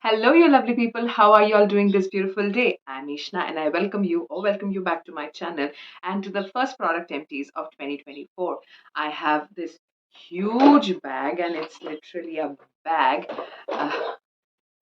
Hello, you lovely people. How are you all doing this beautiful day? I'm Eshna and I welcome you back to my channel and to the first product empties of 2024. I have this huge bag and it's literally a bag. Uh,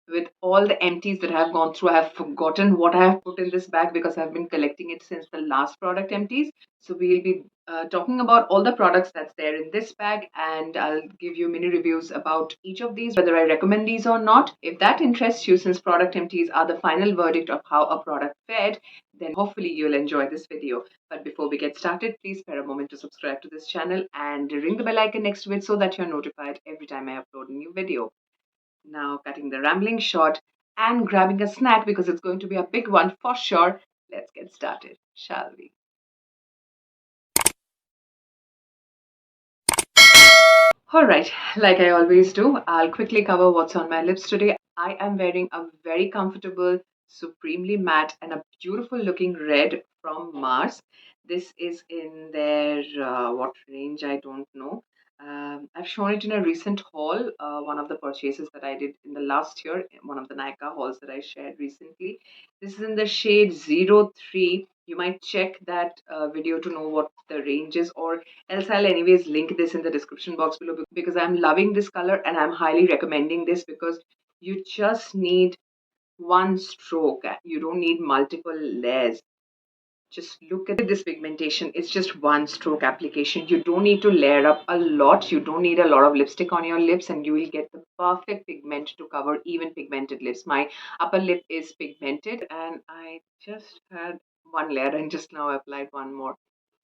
with all the empties that I have gone through, I have forgotten what I have put in this bag because I've been collecting it since the last product empties. So we'll be talking about all the products that's there in this bag, and I'll give you mini reviews about each of these, whether I recommend these or not. If that interests you, since product empties are the final verdict of how a product fared, then hopefully you'll enjoy this video. But before we get started, please spare a moment to subscribe to this channel and ring the bell icon next to it so that you're notified every time I upload a new video. Now, cutting the rambling short and grabbing a snack because it's going to be a big one for sure. Let's get started, shall we? Alright, like I always do, I'll quickly cover what's on my lips today. I am wearing a very comfortable, supremely matte, and a beautiful looking red from Mars. This is in their what range, I don't know. I've shown it in a recent haul, one of the purchases that I did in the last year, one of the Nika hauls that I shared recently. This is in the shade 03. You might check that video to know what the range is, or else I'll anyways link this in the description box below because I'm loving this color and I'm highly recommending this because you just need one stroke. You don't need multiple layers. Just look at this pigmentation. It's just one stroke application. You don't need to layer up a lot. You don't need a lot of lipstick on your lips and you will get the perfect pigment to cover even pigmented lips. My upper lip is pigmented and I just had one layer and just now applied one more.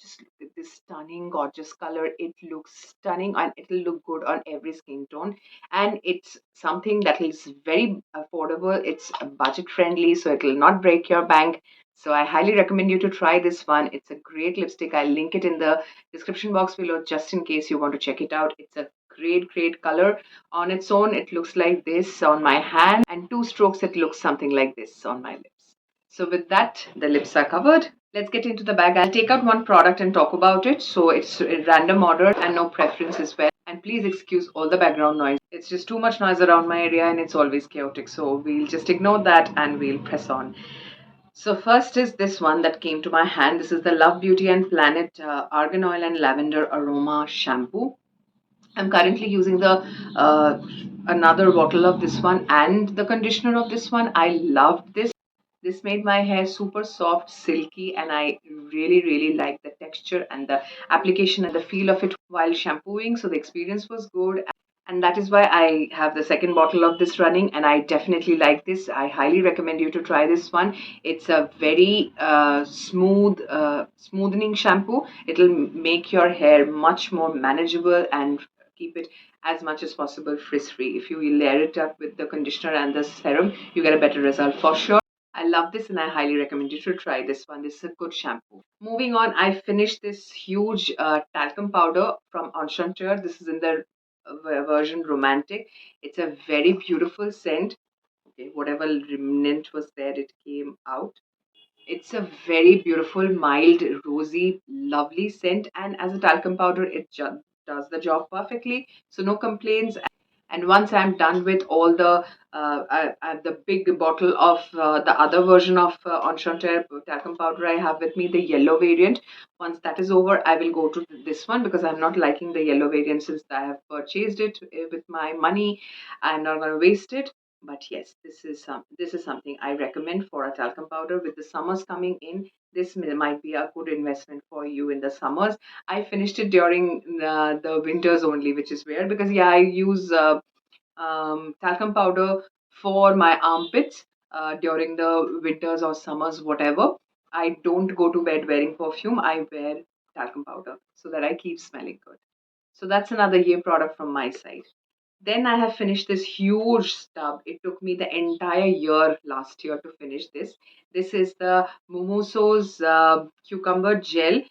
Just look at this stunning, gorgeous color. It looks stunning and it'll look good on every skin tone. And it's something that is very affordable. It's budget friendly, so it will not break your bank. So I highly recommend you to try this one. It's a great lipstick. I'll link it in the description box below just in case you want to check it out. It's a great color. On its own, it looks like this on my hand, and two strokes, it looks something like this on my lips. So with that, the lips are covered. Let's get into the bag. I'll take out one product and talk about it. So it's a random order and no preference as well. And please excuse all the background noise. It's just too much noise around my area and it's always chaotic. So we'll just ignore that and we'll press on. So first is this one that came to my hand. This is the Love Beauty and Planet Argan Oil and Lavender Aroma Shampoo. I'm currently using the another bottle of this one and the conditioner of this one. I loved this. This made my hair super soft, silky, and I really like the texture and the application and the feel of it while shampooing. So the experience was good. And that is why I have the second bottle of this running, and I definitely like this. I highly recommend you to try this one. It's a very smoothening shampoo. It'll make your hair much more manageable and keep it as much as possible frizz free. If you layer it up with the conditioner and the serum, you get a better result for sure. I love this and I highly recommend you to try this one. This is a good shampoo. Moving on, I finished this huge talcum powder from Enchanteur. This is in the version Romantic. It's a very beautiful scent. Okay, whatever remnant was there, it came out. It's a very beautiful, mild, rosy, lovely scent. And as a talcum powder, it does the job perfectly. So no complaints. And once I'm done with all the big bottle of the other version of Enchanteur talcum powder I have with me, the yellow variant. Once that is over, I will go to this one because I'm not liking the yellow variant since I have purchased it with my money. I'm not going to waste it. But yes, this is something I recommend for a talcum powder. With the summers coming in, this might be a good investment for you in the summers. I finished it during the winters only, which is weird because yeah, I use talcum powder for my armpits during the winters or summers, whatever. I don't go to bed wearing perfume. I wear talcum powder so that I keep smelling good. So that's another year product from my side. Then I have finished this huge stub. It took me the entire year last year to finish this. This is the Mimoso's cucumber gel.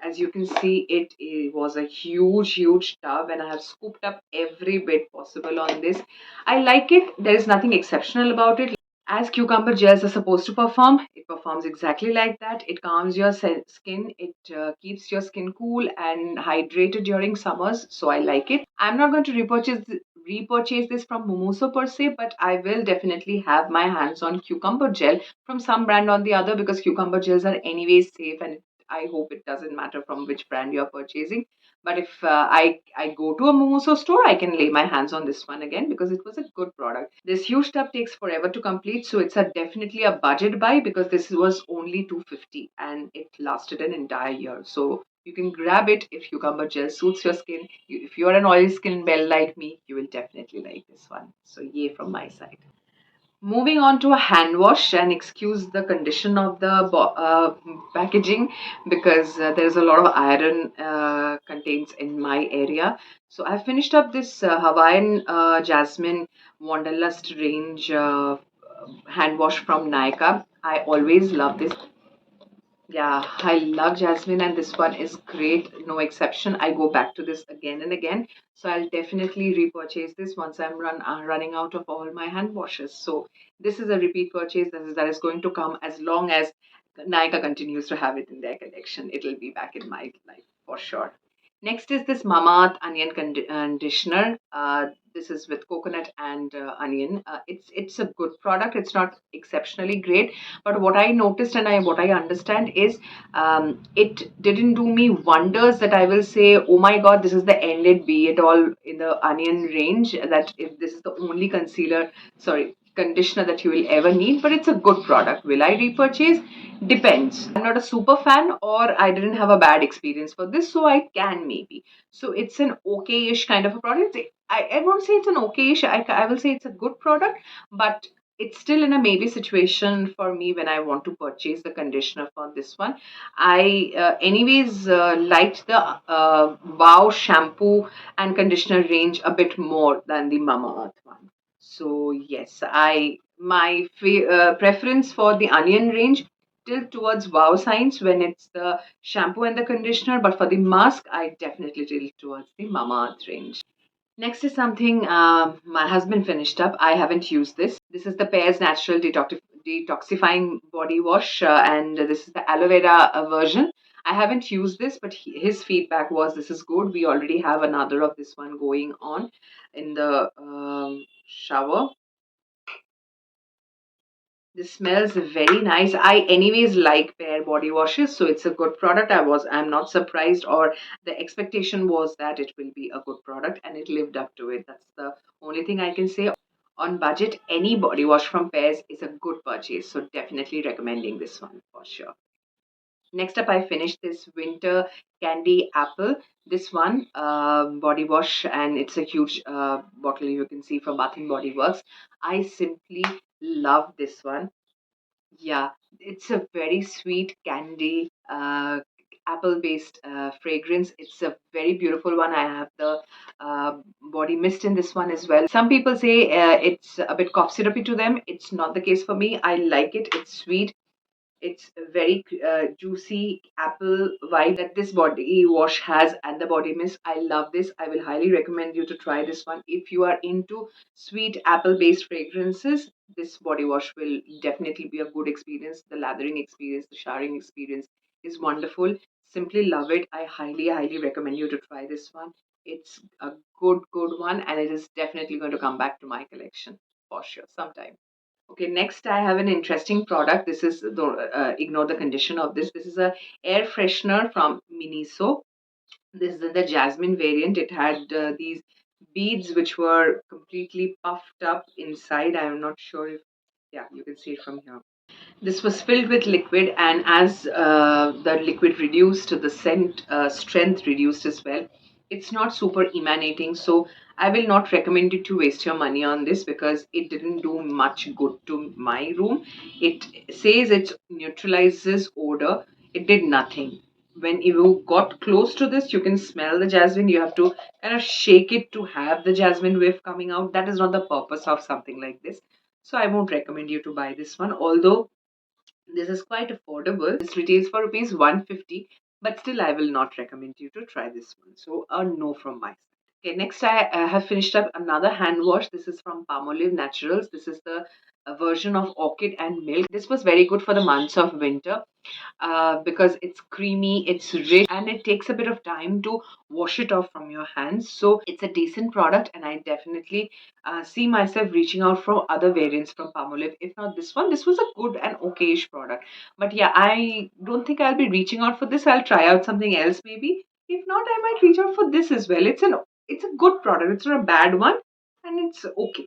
As you can see, it was a huge tub and I have scooped up every bit possible on this. I like it. There is nothing exceptional about it. As cucumber gels are supposed to perform, it performs exactly like that. It calms your skin, it keeps your skin cool and hydrated during summers, so I like it. I'm not going to repurchase this from Mumuso per se, but I will definitely have my hands on cucumber gel from some brand on the other, because cucumber gels are anyways safe, and I hope it doesn't matter from which brand you're purchasing. But if I go to a Mumuso store, I can lay my hands on this one again because it was a good product. This huge tub takes forever to complete, so it's a definitely a budget buy because this was only 250 and it lasted an entire year. So you can grab it if cucumber gel suits your skin. If you're an oily skin belle like me, you will definitely like this one. So yay from my side. Moving on to a hand wash, and excuse the condition of the packaging because there's a lot of iron contains in my area. So I finished up this Hawaiian Jasmine Wanderlust range hand wash from Nika. I always love this. Yeah, I love Jasmine, and this one is great. No exception. I go back to this again and again. So I'll definitely repurchase this once I'm running out of all my hand washes. So this is a repeat purchase that is going to come as long as Nika continues to have it in their collection. It'll be back in my life for sure. Next is this Mamaearth onion conditioner. This is with coconut and onion. It's a good product. It's not exceptionally great, but what I noticed and what I understand is it didn't do me wonders that I will say, oh my god, this is the end it be it all in the onion range. That if this is the only conditioner that you will ever need, but it's a good product. Will I repurchase? Depends. I'm not a super fan, or I didn't have a bad experience for this, so I can maybe. So it's an okay-ish kind of a product. I won't say it's an okay-ish. I will say it's a good product, but it's still in a maybe situation for me when I want to purchase the conditioner for this one. I anyways liked the Wow shampoo and conditioner range a bit more than the Mamaearth one. So yes, I my preference for the onion range tilt towards Wow signs when it's the shampoo and the conditioner, but for the mask, I definitely tilt towards the Mamaearth range. Next is something my husband finished up. I haven't used this. This is the Pears Natural Detoxifying Body Wash, and this is the aloe vera version. I haven't used this, but his feedback was this is good. We already have another of this one going on in the shower. This smells very nice. I anyways like Pear body washes, so it's a good product. I'm not surprised, or the expectation was that it will be a good product, and it lived up to it. That's the only thing I can say. On budget, any body wash from Pears is a good purchase, so definitely recommending this one for sure. Next up, I finished this winter candy apple. This one body wash, and it's a huge bottle you can see from Bath and Body Works. I simply love this one. Yeah, it's a very sweet candy, apple-based fragrance. It's a very beautiful one. I have the body mist in this one as well. Some people say it's a bit cough syrupy to them. It's not the case for me. I like it. It's sweet. It's a very juicy apple vibe that this body wash has, and the body mist. I love this. I will highly recommend you to try this one. If you are into sweet apple based fragrances, this body wash will definitely be a good experience. The lathering experience, the showering experience is wonderful. Simply love it. I highly recommend you to try this one. It's a good one, and it is definitely going to come back to my collection for sure sometime. Okay, next I have an interesting product. This is ignore the condition of this. This is a air freshener from Miniso. This is in the jasmine variant. It had these beads which were completely puffed up inside. I am not sure if, yeah, you can see it from here. This was filled with liquid, and as the liquid reduced, the scent strength reduced as well. It's not super emanating, so I will not recommend you to waste your money on this because it didn't do much good to my room. It says it neutralizes odor. It did nothing. When you got close to this, you can smell the jasmine. You have to kind of shake it to have the jasmine whiff coming out. That is not the purpose of something like this. So I won't recommend you to buy this one. Although this is quite affordable. This retails for rupees 150, but still I will not recommend you to try this one. So a no from my side. Okay, next I have finished up another hand wash. This is from Palmolive Naturals. This is the a version of orchid and milk. This was very good for the months of winter because it's creamy, it's rich, and it takes a bit of time to wash it off from your hands. So it's a decent product, and I definitely see myself reaching out for other variants from Palmolive. If not this one, this was a good and okayish product. But yeah, I don't think I'll be reaching out for this. I'll try out something else maybe. If not, I might reach out for this as well. It's a good product. It's not a bad one, and it's okay.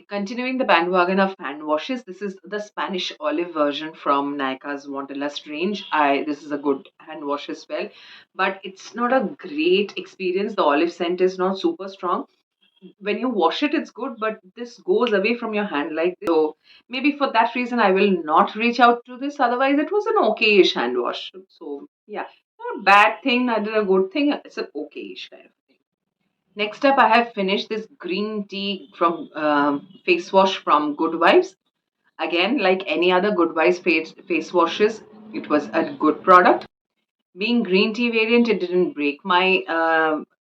Continuing the bandwagon of hand washes, this is the Spanish olive version from Nika's Wanderlust range. I This is a good hand wash as well, but it's not a great experience. The olive scent is not super strong. When you wash it, it's good, but this goes away from your hand like this. So maybe for that reason, I will not reach out to this. Otherwise, it was an okayish hand wash. So yeah, not a bad thing, neither a good thing. It's an okayish kind of thing. Next up, I have finished this green tea from face wash from Goodwives. Again, like any other Goodwives face washes, it was a good product. Being green tea variant, it didn't break my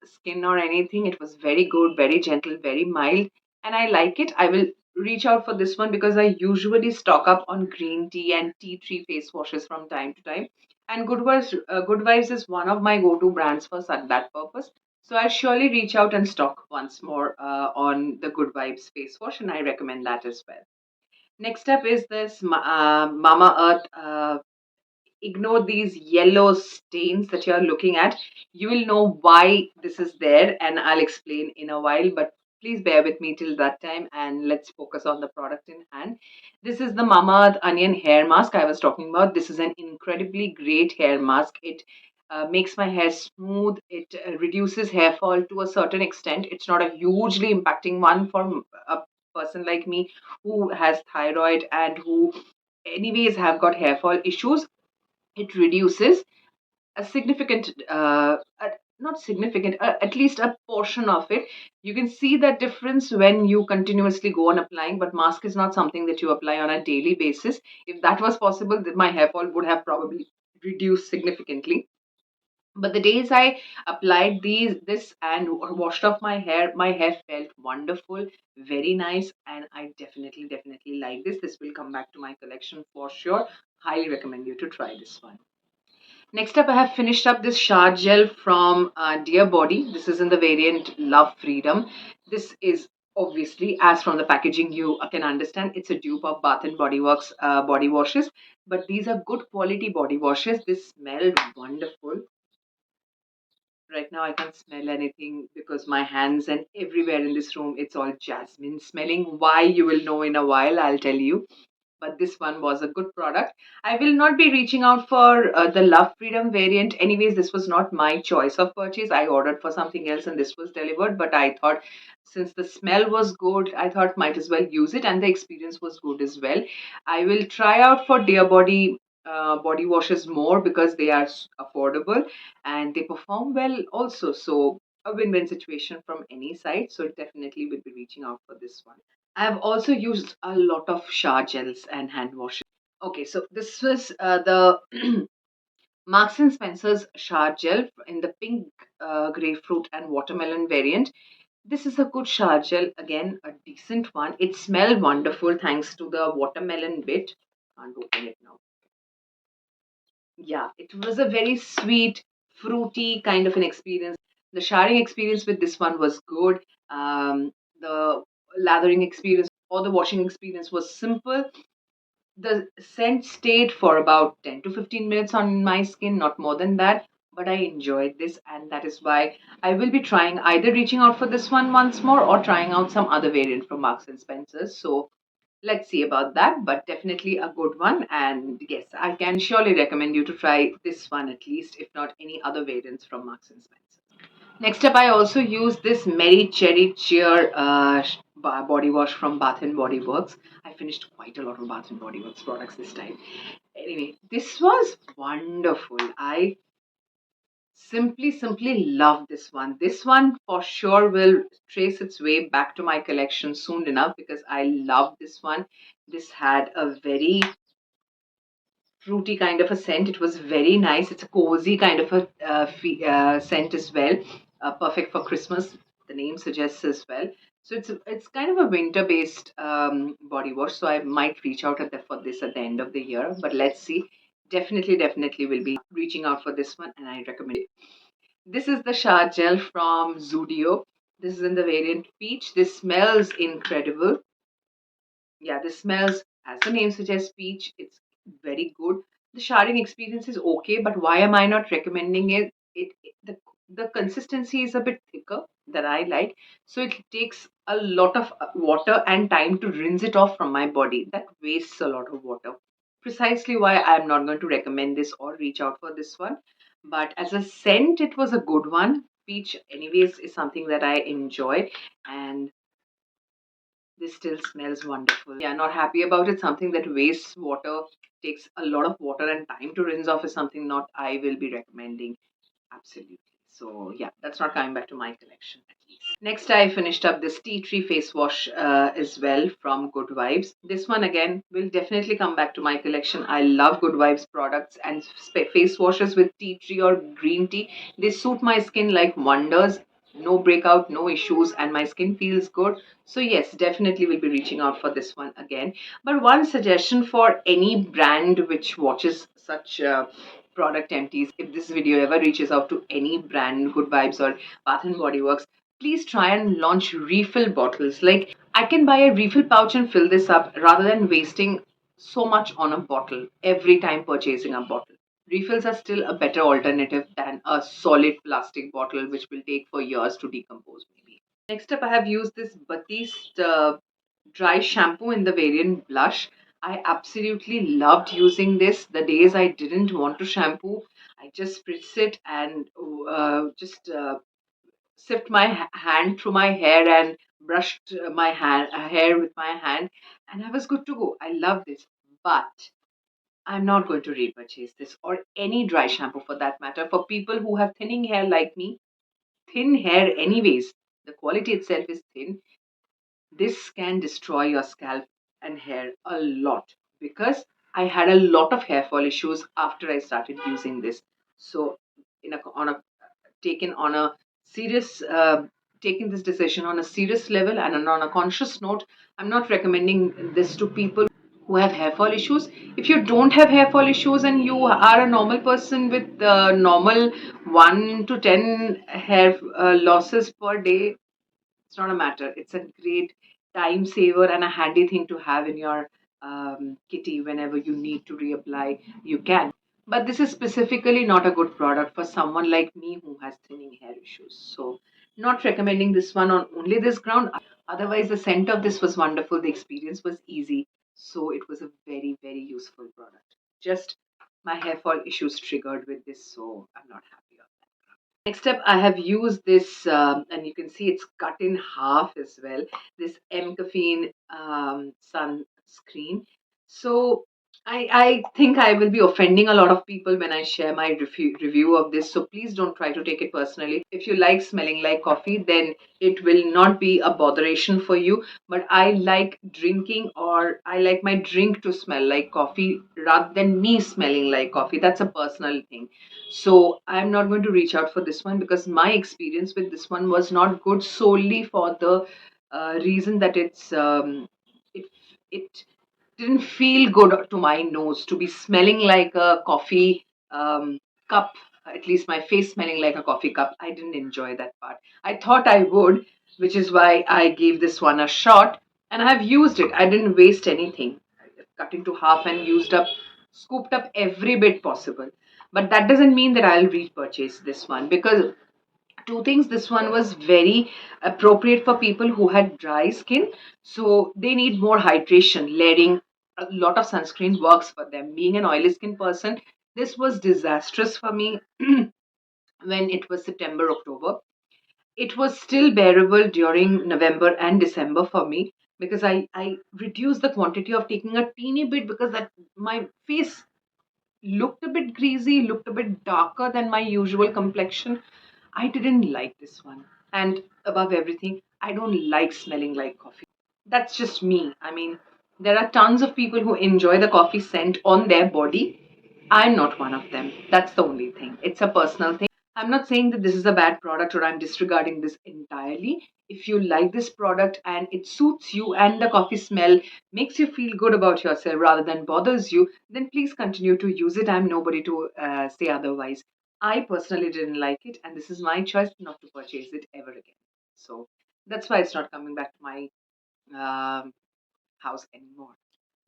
skin or anything. It was very good, very gentle, very mild, and I like it. I will reach out for this one because I usually stock up on green tea and tea tree face washes from time to time. And Good Vibes is one of my go-to brands for that purpose. So I'll surely reach out and stock once more on the Good Vibes face wash, and I recommend that as well. Next up is this Mamaearth. Ignore these yellow stains that you're looking at. You will know why this is there, and I'll explain in a while, but please bear with me till that time and let's focus on the product in hand. This is the Mamaearth Onion Hair Mask I was talking about. This is an incredibly great hair mask. It makes my hair smooth. It reduces hair fall to a certain extent. It's not a hugely impacting one for a person like me who has thyroid and who anyways have got hair fall issues. It reduces a significant not significant at least a portion of it. You can see that difference when you continuously go on applying, but mask is not something that you apply on a daily basis. If that was possible, then my hair fall would have probably reduced significantly. But the days I applied this and washed off my hair felt wonderful, very nice, and I definitely like this. This will come back to my collection for sure. Highly recommend you to try this one. Next up, I have finished up this shower gel from Dear Body. This is in the variant Love Freedom. This is obviously, as from the packaging, you can understand, it's a dupe of Bath and Body Works body washes. But these are good quality body washes. This smell wonderful. Right now, I can't smell anything because my hands and everywhere in this room, it's all jasmine smelling. Why, you will know in a while, I'll tell you, but this one was a good product. I will not be reaching out for the Love Freedom variant. Anyways, this was not my choice of purchase. I ordered for something else and this was delivered. But I thought since the smell was good, I thought might as well use it, and the experience was good as well. I will try out for Dear Body body washes more because they are affordable and they perform well also. So a win-win situation from any side. So definitely will be reaching out for this one. I've also used a lot of shower gels and hand washes. Okay, so this was the Marks and Spencer's shower gel in the pink, grapefruit, and watermelon variant. This is a good shower gel, again, a decent one. It smelled wonderful thanks to the watermelon bit. Can't open it now. Yeah, it was a very sweet, fruity kind of an experience. The showering experience with this one was good. The lathering experience or the washing experience was simple. The scent stayed for about 10 to 15 minutes on my skin, not more than that. But I enjoyed this, and that is why I will be trying either reaching out for this one once more or trying out some other variant from Marks and Spencer's. So let's see about that, but definitely a good one. And yes, I can surely recommend you to try this one at least, if not any other variants from Marks and Spencer. Next up, I also use this Merry Cherry Cheer body wash from Bath and Body Works. I finished quite a lot of Bath and Body Works products this time. Anyway, this was wonderful. I simply love this one. This one for sure will trace its way back to my collection soon enough because I love this one. This had a very fruity kind of a scent. It was very nice. It's a cozy kind of a scent as well. Perfect for Christmas. The name suggests as well. So it's kind of a winter based body wash. So I might reach out for this at the end of the year. But let's see. Definitely will be reaching out for this one, and I recommend it. This is the shower gel from Zudio. This is in the variant peach. This smells incredible. Yeah, this smells, as the name suggests, peach. It's very good. The showering experience is okay, but why am I not recommending it? The consistency is a bit thicker that I like, so it takes a lot of water and time to rinse it off from my body. That wastes a lot of water. Precisely why I'm not going to recommend this or reach out for this one. But as a scent, it was a good one. Peach, anyways, is something that I enjoy, and this still smells wonderful. Yeah, not happy about it. Something that wastes water, takes a lot of water and time to rinse off is something not I will be recommending. Absolutely. So yeah, that's not coming back to my collection at least. Next, I finished up this tea tree face wash as well from Goodwives. This one again will definitely come back to my collection. I love Goodwives products and face washes with tea tree or green tea. They suit my skin like wonders. No breakout, no issues, and my skin feels good. So yes, definitely will be reaching out for this one again. But one suggestion for any brand which watches such product empties, if this video ever reaches out to any brand, Good Vibes or Bath and Body Works, please try and launch refill bottles. Like, I can buy a refill pouch and fill this up rather than wasting so much on a bottle every time purchasing a bottle. Refills are still a better alternative than a solid plastic bottle which will take for years to decompose maybe. Next up, I have used this Batiste dry shampoo in the variant blush. I absolutely loved using this. The days I didn't want to shampoo, I just spritz it and just sift my hand through my hair and brushed my hair with my hand, and I was good to go. I love this, but I'm not going to repurchase this or any dry shampoo for that matter. For people who have thinning hair like me, thin hair anyways, the quality itself is thin. This can destroy your scalp and hair a lot, because I had a lot of hair fall issues after I started using this. So, on a taken on a serious taking this decision on a serious level and on a conscious note, I'm not recommending this to people who have hair fall issues. If you don't have hair fall issues and you are a normal person with normal 1 to 10 hair losses per day, it's not a matter. It's a great time saver and a handy thing to have in your kitty whenever you need to reapply. You can. But this is specifically not a good product for someone like me who has thinning hair issues. So, not recommending this one on only this ground. Otherwise, the scent of this was wonderful. The experience was easy. So, it was a very useful product. Just my hair fall issues triggered with this. So, I'm not happy. Next up, I have used this, and you can see it's cut in half as well. This Caffeine Sunscreen. So I think I will be offending a lot of people when I share my review of this. So please don't try to take it personally. If you like smelling like coffee, then it will not be a botheration for you. But I like drinking, or I like my drink to smell like coffee rather than me smelling like coffee. That's a personal thing. So I'm not going to reach out for this one because my experience with this one was not good, solely for the reason that it it didn't feel good to my nose to be smelling like a coffee cup. At least my face smelling like a coffee cup. I didn't enjoy that part. I thought I would, which is why I gave this one a shot. And I have used it. I didn't waste anything. I cut into half and scooped up every bit possible. But that doesn't mean that I'll repurchase this one, because two things: this one was very appropriate for people who had dry skin, so they need more hydration. Layering a lot of sunscreen works for them. Being an oily skin person, this was disastrous for me when it was September, October. It was still bearable during November and December for me, because I reduced the quantity of taking a teeny bit, because that my face looked a bit greasy, looked a bit darker than my usual complexion. I didn't like this one. And above everything, I don't like smelling like coffee. That's just me. I mean, there are tons of people who enjoy the coffee scent on their body. I'm not one of them. That's the only thing. It's a personal thing. I'm not saying that this is a bad product or I'm disregarding this entirely. If you like this product and it suits you and the coffee smell makes you feel good about yourself rather than bothers you, then please continue to use it. I'm nobody to say otherwise. I personally didn't like it, and this is my choice not to purchase it ever again. So that's why it's not coming back to my um, house anymore.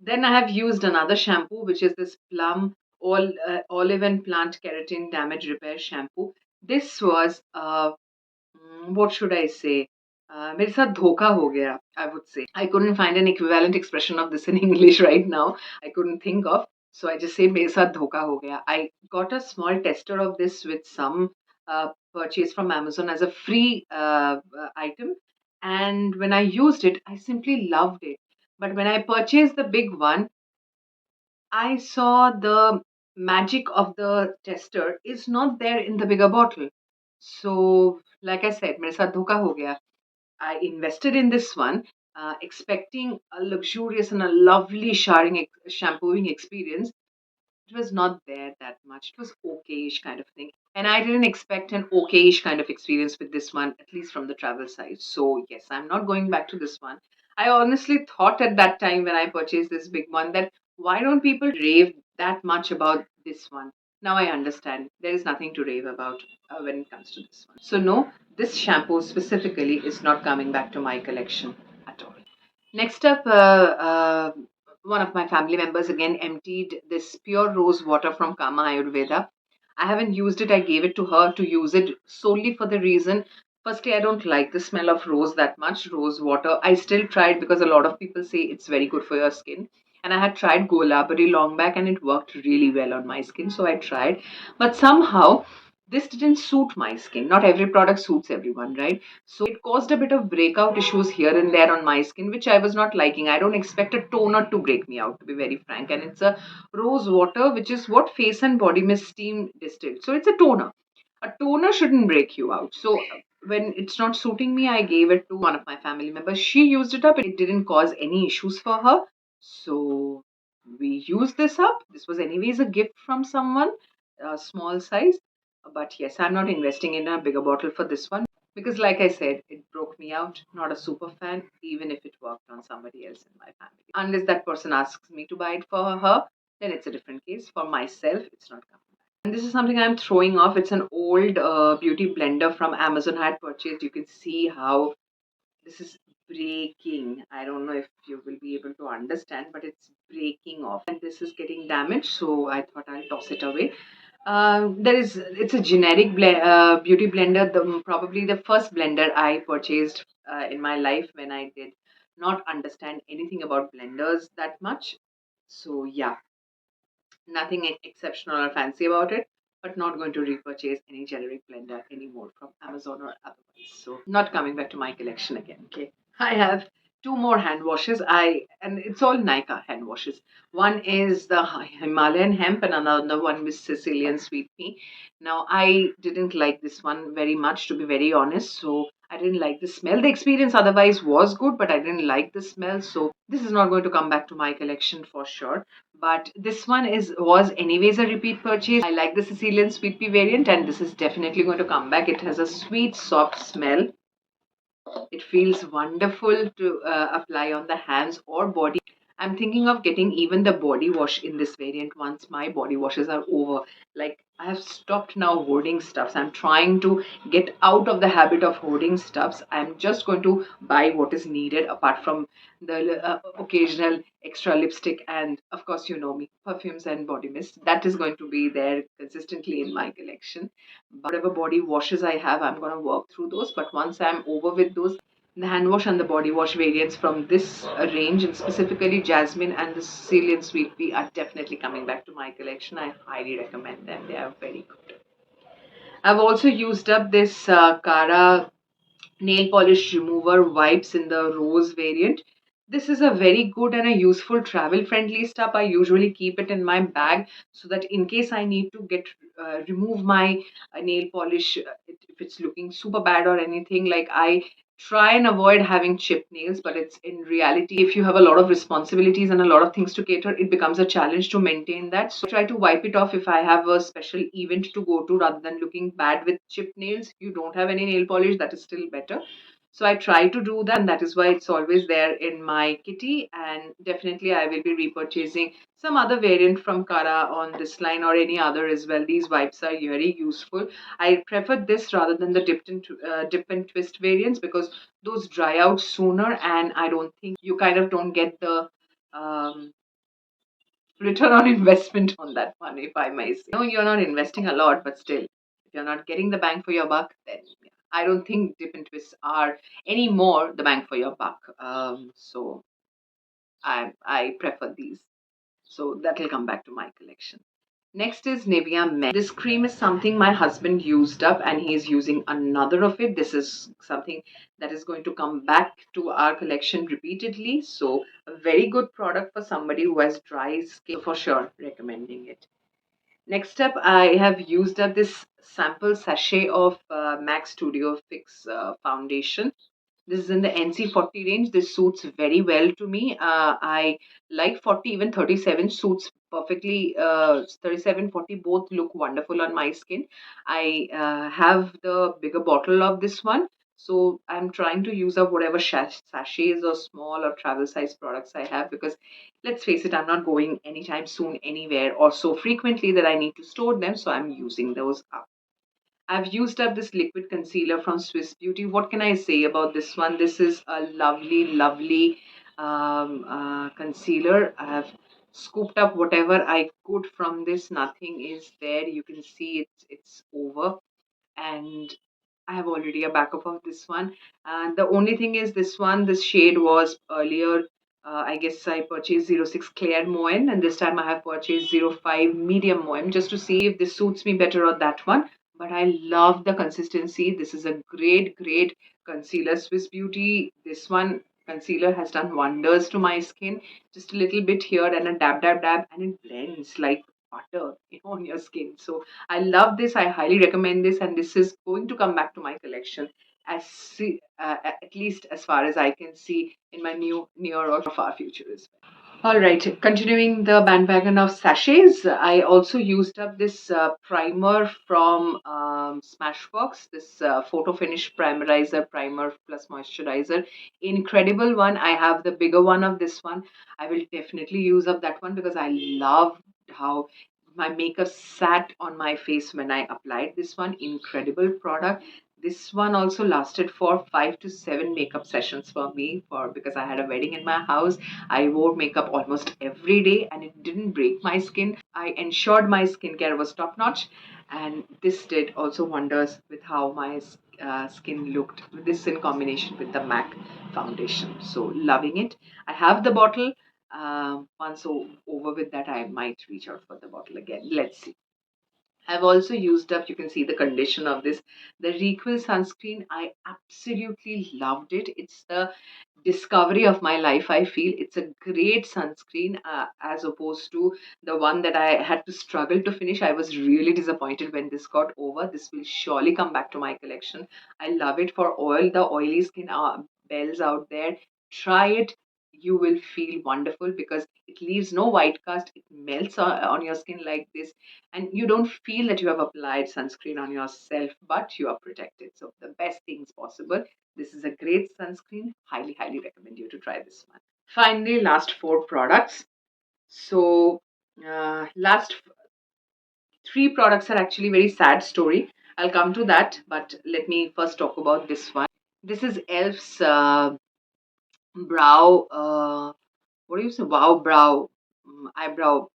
Then I have used another shampoo, which is this Plum Olive and Plant Keratin Damage Repair Shampoo. This was what should I say? मेरे साथ धोखा हो गया, I would say. I couldn't find an equivalent expression of this in English right now. I couldn't think of. So I just say मेरे साथ धोखा हो गया. I got a small tester of this with some purchase from Amazon as a free item. And when I used it, I simply loved it. But when I purchased the big one, I saw the magic of the tester is not there in the bigger bottle. So, like I said, मेरे साथ धोखा हो गया. I invested in this one, expecting a luxurious and a lovely shampooing experience. It was not there that much. It was okayish kind of thing. And I didn't expect an okayish kind of experience with this one, at least from the travel side. So, yes, I'm not going back to this one. I honestly thought at that time when I purchased this big one that why don't people rave that much about this one? Now I understand. There is nothing to rave about when it comes to this one. So, no, this shampoo specifically is not coming back to my collection at all. Next up, one of my family members again emptied this pure rose water from Kama Ayurveda. I haven't used it. I gave it to her to use it solely for the reason. Firstly, I don't like the smell of rose that much, rose water. I still tried because a lot of people say it's very good for your skin. And I had tried Golabari long back and it worked really well on my skin. So I tried. But somehow, this didn't suit my skin. Not every product suits everyone, right? So it caused a bit of breakout issues here and there on my skin, which I was not liking. I don't expect a toner to break me out, to be very frank. And it's a rose water, which is what face and body mist steam distilled. So it's a toner. A toner shouldn't break you out. So when it's not suiting me, I gave it to one of my family members. She used it up. It didn't cause any issues for her. So we used this up. This was anyways a gift from someone, a small size. But yes, I'm not investing in a bigger bottle for this one because, like I said, it broke me out. Not a super fan, even if it worked on somebody else in my family. Unless that person asks me to buy it for her, then it's a different case. For myself, it's not coming. And this is something I'm throwing off. It's an old beauty blender from Amazon I had purchased. You can see how this is breaking. I don't know if you will be able to understand, but it's breaking off. And this is getting damaged, so I thought I'll toss it away. It's a generic beauty blender. Probably the first blender I purchased in my life when I did not understand anything about blenders that much. So yeah, nothing exceptional or fancy about it, but not going to repurchase any generic blender anymore from Amazon or otherwise. So not coming back to my collection again. Okay. I have two more hand washes. And it's all Nika hand washes. One is the Himalayan hemp and another one with Sicilian sweet pea. Now I didn't like this one very much, to be very honest. So I didn't like the smell. The experience otherwise was good, but I didn't like the smell. So this is not going to come back to my collection for sure. But this one was anyways a repeat purchase. I like the Sicilian sweet pea variant, and this is definitely going to come back. It has a sweet, soft smell. It feels wonderful to apply on the hands or body. I'm thinking of getting even the body wash in this variant once my body washes are over. Like, I have stopped now hoarding stuffs. I'm trying to get out of the habit of hoarding stuffs. I'm just going to buy what is needed apart from the occasional extra lipstick and, of course, you know me, perfumes and body mist. That is going to be there consistently in my collection. But whatever body washes I have, I'm going to work through those. But once I'm over with those, the hand wash and the body wash variants from this range, and specifically Jasmine and the Sicilian Sweet Pea, are definitely coming back to my collection. I highly recommend them. They are very good. I've also used up this Cara nail polish remover wipes in the rose variant. This is a very good and a useful travel friendly stuff. I usually keep it in my bag so that in case I need to get remove my nail polish, if it's looking super bad or anything, like I try and avoid having chipped nails, but it's in reality, if you have a lot of responsibilities and a lot of things to cater, it becomes a challenge to maintain that. So I try to wipe it off if I have a special event to go to, rather than looking bad with chipped nails. You don't have any nail polish, that is still better. So I try to do that, and that is why it's always there in my kitty. And definitely I will be repurchasing some other variant from Cara on this line, or any other as well. These wipes are very useful. I prefer this rather than the dip and twist variants, because those dry out sooner, and I don't think you kind of don't get the um, return on investment on that one, if I may say. No, you're not investing a lot, but still, if you're not getting the bang for your buck, then yeah, I don't think dip and twists are any more the bang for your buck. So I prefer these. So that will come back to my collection. Next is Nivea Men. This cream is something my husband used up, and he's using another of it. This is something that is going to come back to our collection repeatedly. So a very good product for somebody who has dry skin. For sure, recommending it. Next up, I have used up this sample sachet of MAC Studio Fix foundation. This is in the NC40 range. This suits very well to me. I like 40, even 37 suits perfectly. 37, 40 both look wonderful on my skin. I have the bigger bottle of this one. So I'm trying to use up whatever sachets or small or travel size products I have, because let's face it, I'm not going anytime soon anywhere, or so frequently that I need to store them. So I'm using those up. I've used up this liquid concealer from Swiss Beauty. What can I say about this one? This is a lovely, lovely concealer. I have scooped up whatever I could from this. Nothing is there. You can see it's over, and I have already a backup of this one. And the only thing is, this shade was earlier. I guess I purchased 06 Claire Moen, and this time I have purchased 05 Medium Moen, just to see if this suits me better on that one. But I love the consistency. This is a great, great concealer. Swiss Beauty, this one concealer has done wonders to my skin. Just a little bit here and a dab, dab, dab, and it blends like butter, on your skin. So I love this. I highly recommend this, and this is going to come back to my collection at least as far as I can see in my near or far future as well. All right, continuing the bandwagon of sachets, I also used up this primer from Smashbox, this photo finish primerizer, primer plus moisturizer. Incredible one. I have the bigger one of this one. I will definitely use up that one, because I love how my makeup sat on my face when I applied this one. Incredible product. This one also lasted for 5 to 7 makeup sessions for me, for because I had a wedding in my house. I wore makeup almost every day, and it didn't break my skin. I ensured my skincare was top notch, and this did also wonders with how my skin looked. This in combination with the MAC foundation. So loving it. I have the bottle. Once over with that, I might reach out for the bottle again. Let's see. I've also used up, you can see the condition of this, the Requil sunscreen. I absolutely loved it. It's the discovery of my life. I feel it's a great sunscreen, as opposed to the one that I had to struggle to finish. I was really disappointed when this got over. This will surely come back to my collection. I love it for all the oily skin bells out there. Try it. You will feel wonderful, because it leaves no white cast. It melts on your skin like this, and you don't feel that you have applied sunscreen on yourself, but you are protected. So the best things possible. This is a great sunscreen. Highly, highly recommend you to try this one. Finally, last 4 products. So last 3 products are actually very sad story. I'll come to that, but let me first talk about this one. This is Elf's brow. What do you say? Wow, brow, eyebrow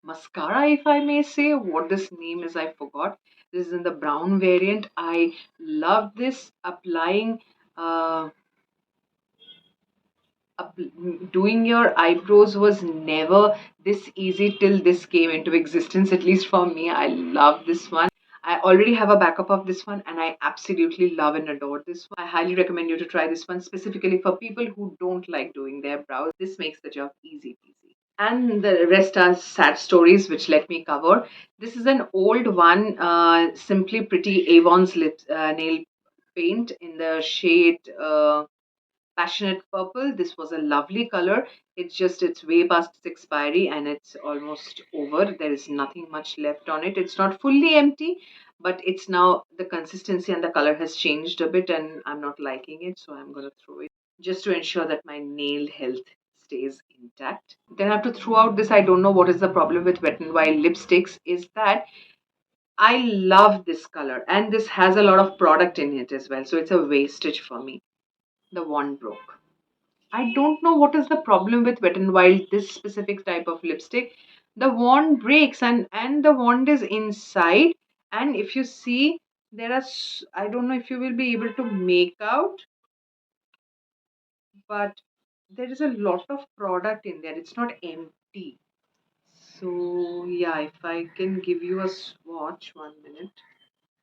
mascara, if I may say. What this name is, I forgot. This is in the brown variant. I love this. Applying doing your eyebrows was never this easy till this came into existence, at least for me. I love this one. I already have a backup of this one, and I absolutely love and adore this one. I highly recommend you to try this one, specifically for people who don't like doing their brows. This makes the job easy peasy. And the rest are sad stories, which let me cover. This is an old one, Simply Pretty Avon's nail faint in the shade passionate purple. This was a lovely color. It's just it's way past its expiry and it's almost over. There is nothing much left on it. It's not fully empty, but it's now the consistency and the color has changed a bit and I'm not liking it, so I'm going to throw it just to ensure that my nail health stays intact. Then after throughout this, I don't know what is the problem with Wet n Wild lipsticks, is that I love this color and this has a lot of product in it as well, so it's a wastage for me. The wand broke. I don't know what is the problem with Wet n Wild, this specific type of lipstick. The wand breaks and the wand is inside, and if you see, there are I don't know if you will be able to make out, but there is a lot of product in there. It's not empty. So yeah, if I can give you a swatch, 1 minute,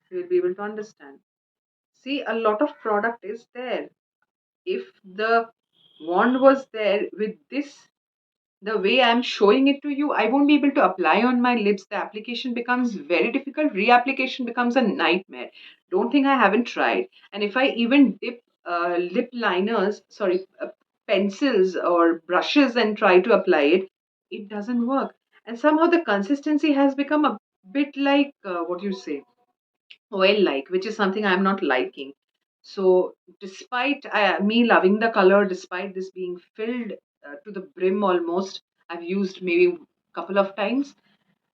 you'll be able to understand. See, a lot of product is there. If the wand was there with this, the way I'm showing it to you, I won't be able to apply on my lips. The application becomes very difficult. Reapplication becomes a nightmare. Don't think I haven't tried. And if I even dip lip liners, sorry, pencils or brushes and try to apply it, it doesn't work. And somehow the consistency has become a bit like what you say, oil like, which is something I'm not liking. So, despite me loving the color, despite this being filled to the brim almost, I've used maybe a couple of times.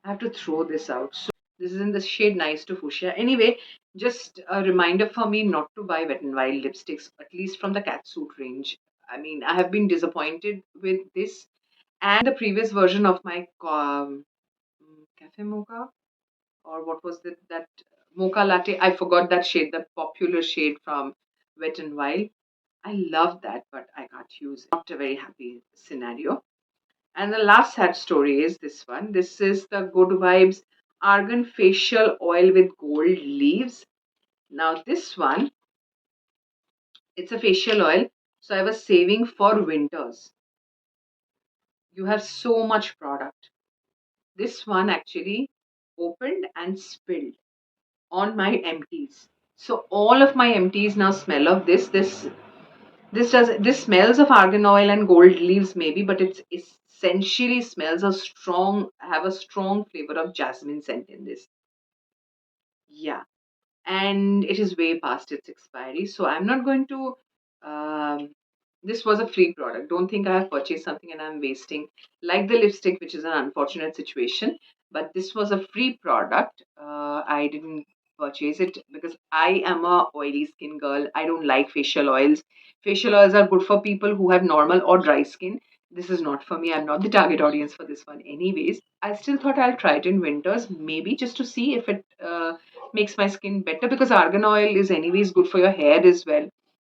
I have to throw this out. So, this is in the shade Nice to Fuchsia. Anyway, just a reminder for me not to buy Wet n Wild lipsticks, at least from the catsuit range. I mean, I have been disappointed with this and the previous version of my Cafe Mocha, or what was that mocha latte? I forgot that shade, the popular shade from Wet n Wild. I love that, but I can't use it. Not a very happy scenario. And the last sad story is this one. This is the Good Vibes Argan Facial Oil with Gold Leaves. Now this one, it's a facial oil, so I was saving for winters. You have so much product. This one actually opened and spilled on my empties. So all of my empties now smell of this. This smells of argan oil and gold leaves maybe, but it's essentially smells a strong have a strong flavor of jasmine scent in this. Yeah, and it is way past its expiry, so I'm not going to. Um, this was a free product. Don't think I have purchased something and I'm wasting, like the lipstick, which is an unfortunate situation. But this was a free product. I didn't purchase it because I am a oily skin girl. I don't like facial oils. Facial oils are good for people who have normal or dry skin. This is not for me. I'm not the target audience for this one. Anyways, I still thought I'll try it in winters, maybe just to see if it makes my skin better, because argan oil is anyways good for your hair as well,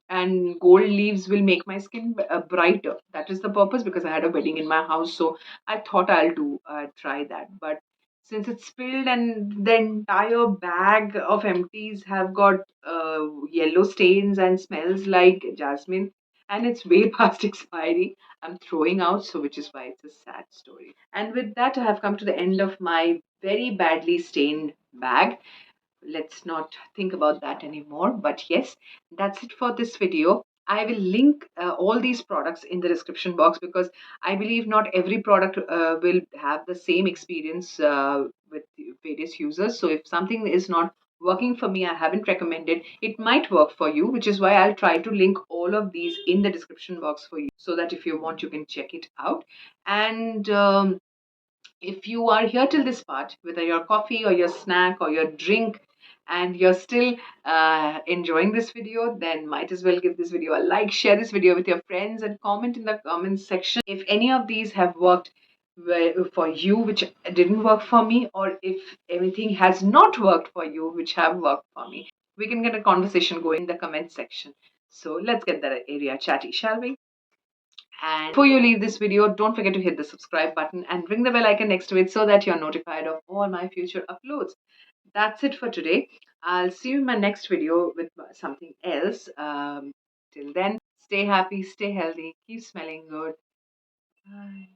and gold leaves will make my skin brighter. That is the purpose, because I had a wedding in my house, so I thought I'll do try that. But since it's spilled and the entire bag of empties have got yellow stains and smells like jasmine, and it's way past expiry, I'm throwing out, so which is why it's a sad story. And with that, I have come to the end of my very badly stained bag. Let's not think about that anymore. But yes, that's it for this video. I will link all these products in the description box, because I believe not every product will have the same experience with various users. So if something is not working for me, I haven't recommended, it might work for you, which is why I'll try to link all of these in the description box for you, so that if you want, you can check it out. And if you are here till this part, whether your coffee or your snack or your drink, and you're still enjoying this video, then might as well give this video a like, share this video with your friends, and comment in the comments section if any of these have worked for you, which didn't work for me, or if anything has not worked for you, which have worked for me. We can get a conversation going in the comment section. So let's get that area chatty, shall we? And before you leave this video, don't forget to hit the subscribe button and ring the bell icon next to it, so that you're notified of all my future uploads. That's it for today. I'll see you in my next video with something else. Till then, stay happy, stay healthy, keep smelling good. Bye.